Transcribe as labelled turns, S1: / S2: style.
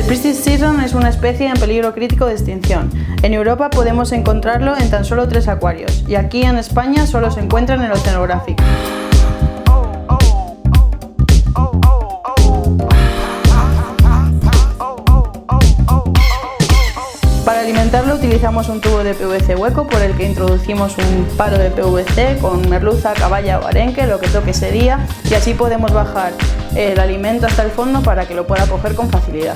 S1: Priest's Cision es una especie en peligro crítico de extinción. En Europa podemos encontrarlo en tan solo 3 acuarios, y aquí en España solo se encuentra en el Oceanographic. Para alimentarlo utilizamos un tubo de PVC hueco por el que introducimos un palo de PVC con merluza, caballa o arenque, lo que toque ese día, y así podemos bajar el alimento hasta el fondo para que lo pueda coger con facilidad.